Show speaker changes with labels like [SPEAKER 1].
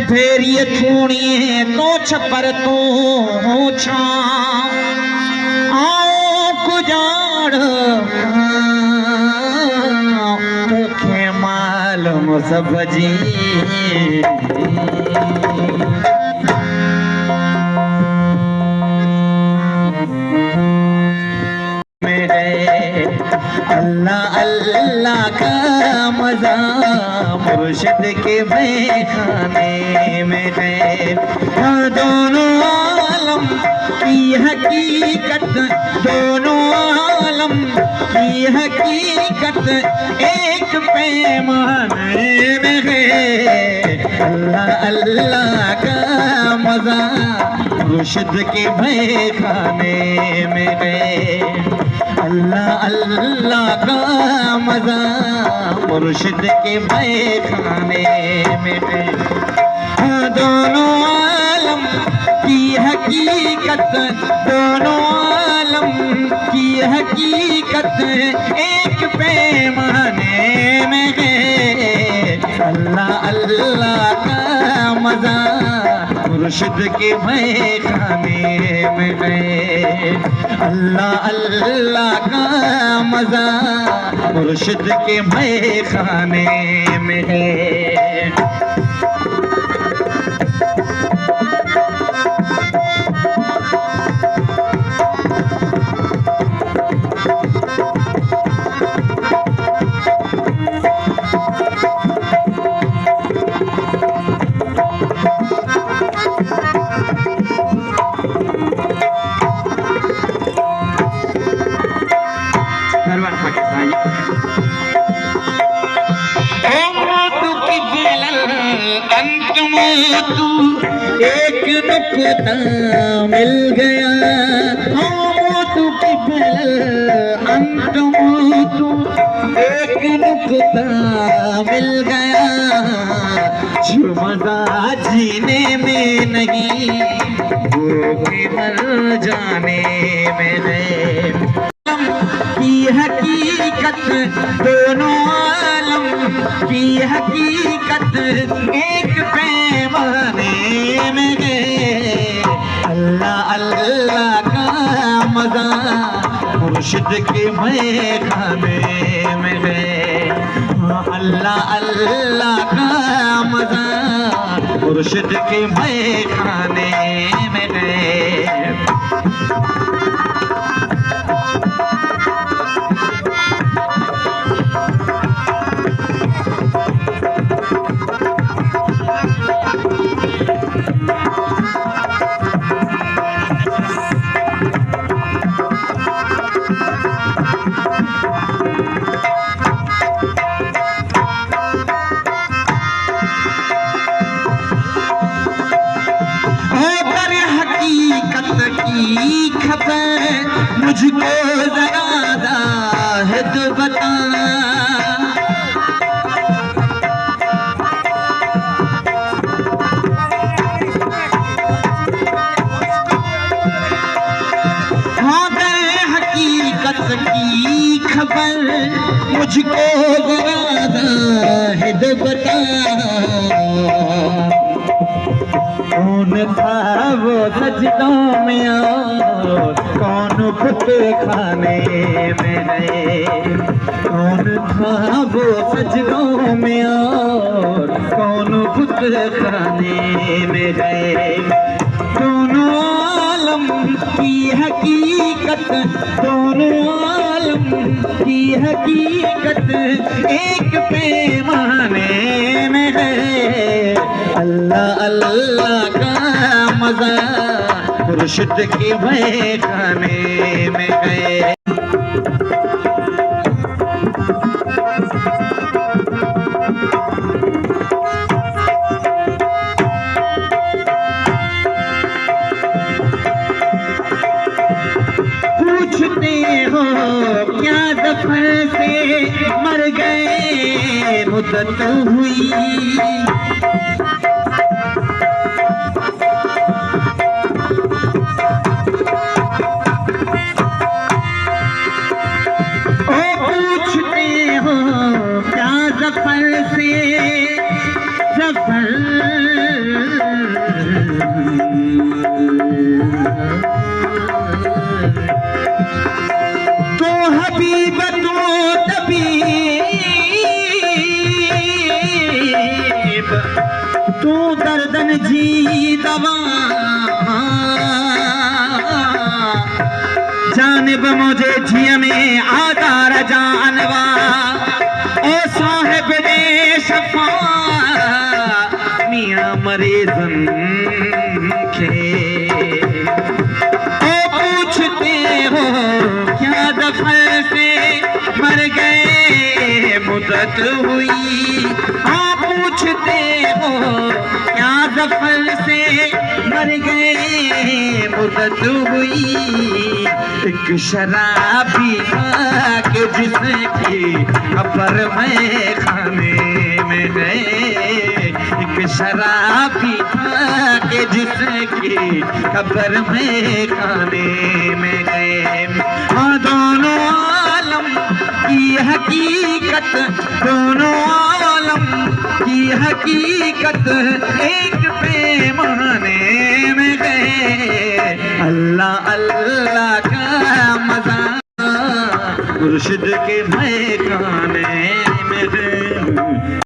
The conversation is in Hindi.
[SPEAKER 1] फेरिए थूणिए तो छपर तू छा आओ गुजाड़ तोखे मालूम सब जी अल्लाह अल्लाह का मजा मुर्शिद के बैखाने में है। दोनों आलम की हकीकत, दोनों आलम की हकीकत एक पैमाने में है। अल्लाह अल्लाह का मजा मुर्शिद के बैखाने में है। अल्लाह अल्लाह का मजा मुर्शिद के बैखाने में है। दोनों आलम की हकीकत, दोनों आलम की हकीकत एक पैमाने में है। अल्लाह अल्लाह का मजा मुर्शिद के बैखाने में है। अल्लाह अल्लाह का मजा मुर्शिद के बैखाने में है। एक नुक्ता मिल गया तू अंत तू एक नुक्ता मिल गया जो मजा जीने में नहीं वो भी मर जाने में है। की हकीकत, दोनों आलम की हकीकत एक पैमाने में है। अल्लाह अल्लाह का मजा मुर्शिद के बैखाने में है। अल्लाह अल्लाह का मजा मुर्शिद के बैखाने में है। की खबर मुझको जरा दाहिद बता। हाँ दर हकीकत की खबर मुझको जरा दाहिद बता। कौन था वो सजदों में और कौन खुद खाने में है। कौन था वो सजदों में और कौन खुद खाने में है। दोनों आलम की हकीकत, दोनों आलम की हकीकत एक पैमाने में है। अल्लाह अल्लाह का मजा मुर्शिद के बैखाने में है। पूछते हो क्या दफन से मर गए मुद्दत हुई। जफर जानिब मुझे जिया में आदार जानवा ओ साहिब दे शफा मियां मरीजन के ओ पूछते हो क्या दफन से मर गए मुद्दत हुई हाँ पूछते हो क्या दफन से मर गए मुद्दत हुई एक शराबी था कि जिसकी खबर में खाने में गए एक शराबी था कि जिसकी खबर में खाने में गए हाँ दोनों आलम की हकीकत दोनों आलम की हकीकत एक पैमाने में गए अल्लाह अल्लाह का मजा मुर्शिद के महकाने में गए।